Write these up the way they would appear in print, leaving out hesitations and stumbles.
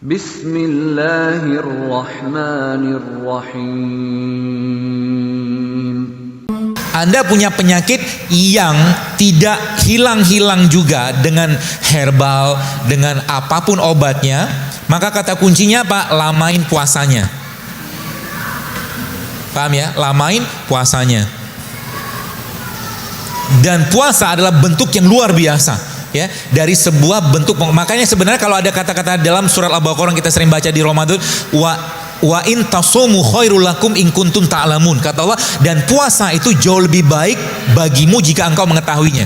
Bismillahirrahmanirrahim. Anda punya penyakit yang tidak hilang-hilang juga dengan herbal, dengan apapun obatnya, maka kata kuncinya apa? Lamain puasanya. Paham ya? Lamain puasanya. Dan puasa adalah bentuk yang luar biasa. Ya, dari sebuah bentuk, makanya sebenarnya kalau ada kata-kata dalam surat Al-Baqarah yang kita sering baca di Ramadan, wa in tasumu khairul lakum in kuntum ta'lamun, kata Allah, dan puasa itu jauh lebih baik bagimu jika engkau mengetahuinya.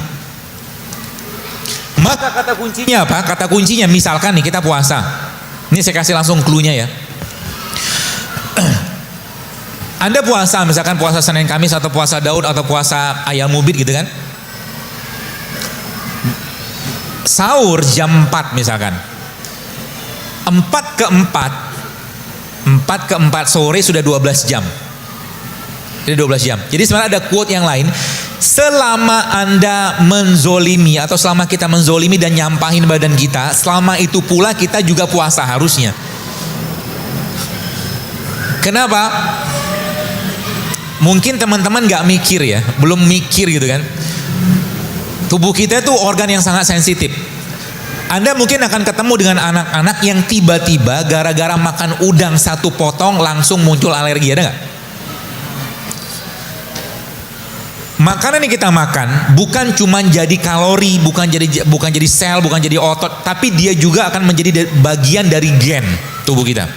Maka kata kuncinya apa? Kata kuncinya misalkan nih kita puasa. Ini saya kasih langsung clue-nya ya. Anda puasa, misalkan puasa Senin Kamis atau puasa Daud atau puasa Ayam Mubid gitu kan. Sahur jam 4 misalkan 4 ke 4 sore sudah 12 jam. Jadi 12 jam. Jadi sebenarnya ada quote yang lain, selama Anda menzolimi atau selama kita menzolimi dan nyampahin badan kita, selama itu pula kita juga puasa harusnya. Kenapa? Mungkin teman-teman gak mikir ya, belum mikir gitu kan. Tubuh kita itu organ yang sangat sensitif. Anda mungkin akan ketemu dengan anak-anak yang tiba-tiba gara-gara makan udang satu potong langsung muncul alergi, ada nggak? Makanan yang kita makan bukan cuma jadi kalori, bukan jadi sel, bukan jadi otot, tapi dia juga akan menjadi bagian dari gen tubuh kita.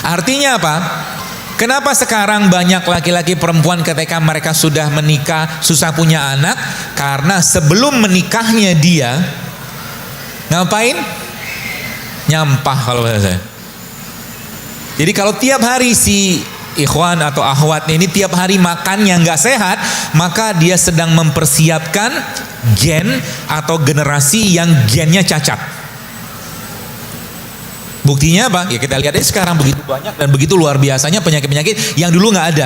Artinya apa? Kenapa sekarang banyak laki-laki perempuan ketika mereka sudah menikah susah punya anak? Karena sebelum menikahnya dia ngapain? Nyampah kalau bahasa saya. Jadi kalau tiap hari si ikhwan atau akhwat ini tiap hari makan yang nggak sehat, maka dia sedang mempersiapkan gen atau generasi yang gennya cacat. Buktinya apa? Ya kita lihat sekarang begitu banyak dan begitu luar biasanya penyakit-penyakit yang dulu nggak ada.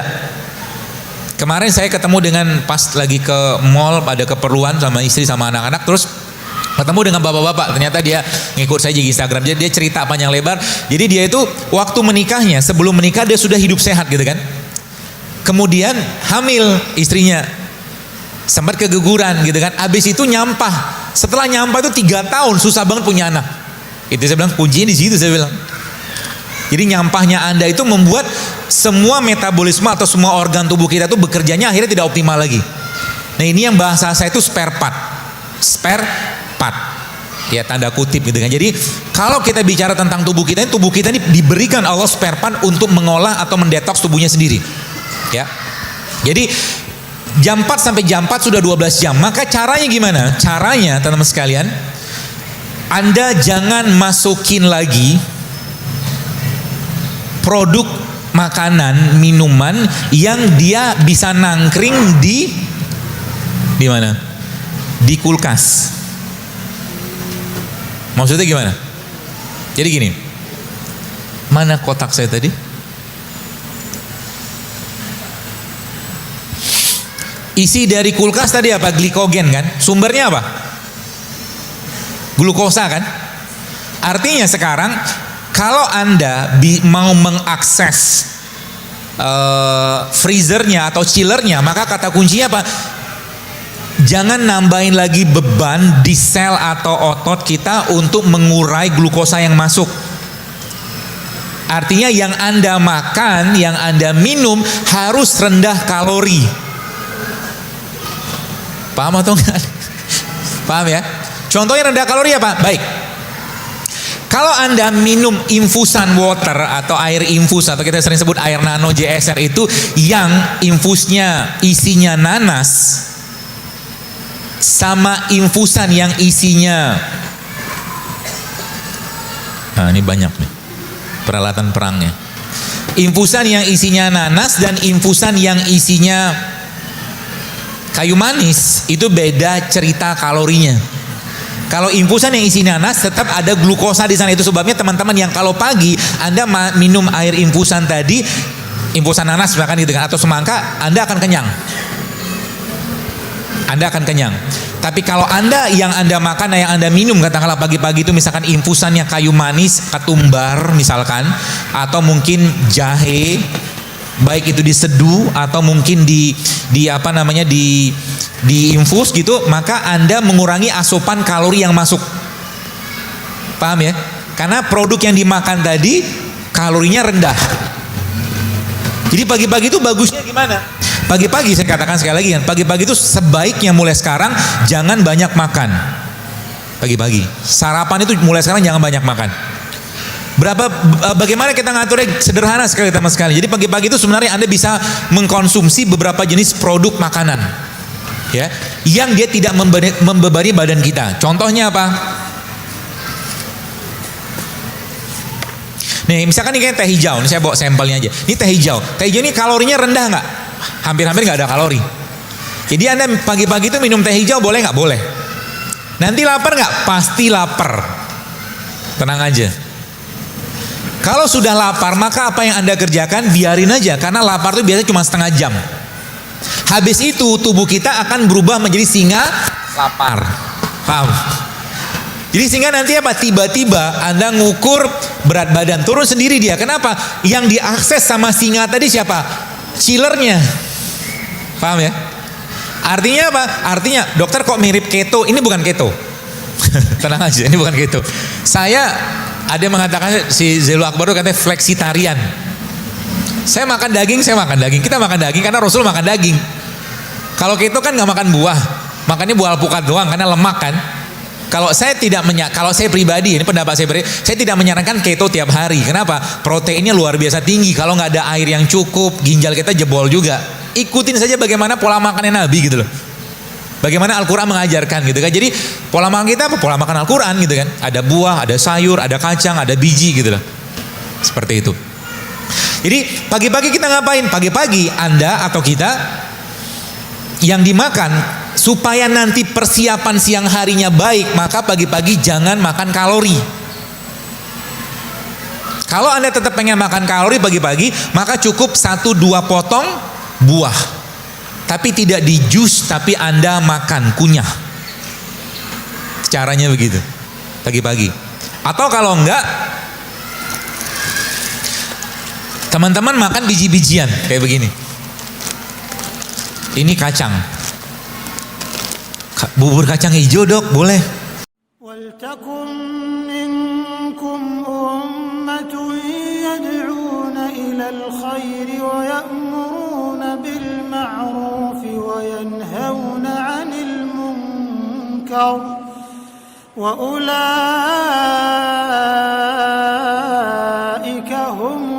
Kemarin saya ketemu dengan pas lagi ke mall, ada keperluan sama istri sama anak-anak, terus ketemu dengan bapak-bapak. Ternyata dia ngikut saya di Instagram, jadi dia cerita panjang lebar. Jadi dia itu waktu menikahnya, sebelum menikah dia sudah hidup sehat gitu kan. Kemudian hamil istrinya, sempat keguguran gitu kan. Abis itu nyampah. Setelah nyampah itu 3 tahun susah banget punya anak. Itu saya bilang kuncinya di situ, saya bilang. Jadi nyampahnya Anda itu membuat semua metabolisme atau semua organ tubuh kita itu bekerjanya akhirnya tidak optimal lagi. Nah ini yang bahasa saya itu spare part. Spare part. Ya tanda kutip gitu kan. Jadi kalau kita bicara tentang tubuh kita ini diberikan Allah spare part untuk mengolah atau mendetoks tubuhnya sendiri. Ya. Jadi jam 4 sampai jam 4 sudah 12 jam. Maka caranya gimana? Caranya teman-teman sekalian, Anda jangan masukin lagi produk makanan, minuman yang dia bisa nangkring di mana? Di kulkas. Maksudnya gimana? Jadi gini. Mana kotak saya tadi? Isi dari kulkas tadi apa? Glikogen kan? Sumbernya apa? Glukosa kan? Artinya sekarang kalau Anda mau mengakses freezernya atau chillernya, maka kata kuncinya apa? Jangan nambahin lagi beban di sel atau otot kita untuk mengurai glukosa yang masuk. Artinya yang Anda makan, yang Anda minum harus rendah kalori. Paham atau enggak? Paham ya? Contohnya rendah kalori apa? Baik. Kalau Anda minum infusan water atau air infus atau kita sering sebut air nano JSR itu yang infusnya isinya nanas sama infusan yang isinya, nah ini banyak nih peralatan perangnya. Infusan yang isinya nanas dan infusan yang isinya kayu manis itu beda cerita kalorinya. Kalau infusan yang isi nanas tetap ada glukosa di sana. Itu sebabnya teman-teman yang kalau pagi Anda minum air infusan tadi, infusan nanas bahkan gitu kan, atau semangka, Anda akan kenyang. Anda akan kenyang. Tapi kalau Anda yang Anda makan, yang Anda minum katakanlah pagi-pagi itu misalkan infusannya kayu manis, ketumbar misalkan, atau mungkin jahe, baik itu diseduh atau mungkin di infus gitu, maka Anda mengurangi asupan kalori yang masuk. Paham ya? Karena produk yang dimakan tadi kalorinya rendah. Jadi pagi-pagi itu bagusnya gimana? Pagi-pagi saya katakan sekali lagi kan, pagi-pagi itu sebaiknya mulai sekarang jangan banyak makan. Pagi-pagi sarapan itu mulai sekarang jangan banyak makan. Bagaimana kita ngaturnya? Sederhana sekali teman sekali. Jadi pagi-pagi itu sebenarnya Anda bisa mengkonsumsi beberapa jenis produk makanan, ya, yang dia tidak membebani badan kita. Contohnya apa? Nih, misalkan ini kayak teh hijau. Ini saya bawa sampelnya aja. Ini teh hijau. Teh hijau ini kalorinya rendah nggak? Hampir-hampir nggak ada kalori. Jadi Anda pagi-pagi itu minum teh hijau boleh nggak? Boleh. Nanti lapar nggak? Pasti lapar. Tenang aja. Kalau sudah lapar, maka apa yang Anda kerjakan? Biarin aja. Karena lapar itu biasanya cuma setengah jam. Habis itu tubuh kita akan berubah menjadi singa lapar. Paham? Jadi sehingga nanti apa? Tiba-tiba Anda ngukur berat badan, turun sendiri dia. Kenapa? Yang diakses sama singa tadi siapa? Chillernya. Paham ya? Artinya apa? Artinya, dokter kok mirip keto? Ini bukan keto. Tenang aja, ini bukan keto. Saya ada yang mengatakan, si Zelu Akbar itu katanya fleksitarian. Saya makan daging, kita makan daging karena Rasul makan daging. Kalau keto kan nggak makan buah, makannya buah alpukat doang karena lemak kan. Kalau saya pribadi, ini pendapat saya pribadi, saya tidak menyarankan keto tiap hari. Kenapa? Proteinnya luar biasa tinggi. Kalau nggak ada air yang cukup, ginjal kita jebol juga. Ikutin saja bagaimana pola makannya Nabi gitu loh. Bagaimana Al-Quran mengajarkan gitu kan. Jadi pola makan kita apa? Pola makan Al-Quran gitu kan. Ada buah, ada sayur, ada kacang, ada biji gitu loh. Seperti itu. Jadi pagi-pagi kita ngapain? Pagi-pagi Anda atau kita yang dimakan, supaya nanti persiapan siang harinya baik, maka pagi-pagi jangan makan kalori. Kalau Anda tetap pengen makan kalori pagi-pagi, maka cukup 1-2 potong buah. Tapi tidak di jus, tapi Anda makan, kunyah. Caranya begitu, pagi-pagi. Atau kalau enggak, teman-teman makan biji-bijian, kayak begini. Ini kacang. Bubur kacang hijau dok, boleh. وَلْتَكُنْ مِنْكُمْ أُمَّةٌ يَدْعُونَ إِلَى الْخَيْرِ وَيَأْمُرُونَ بِالْمَعْرُوفِ وَيَنْهَوْنَ عَنِ الْمُنْكَرِ وَأُولَئِكَ هُمُ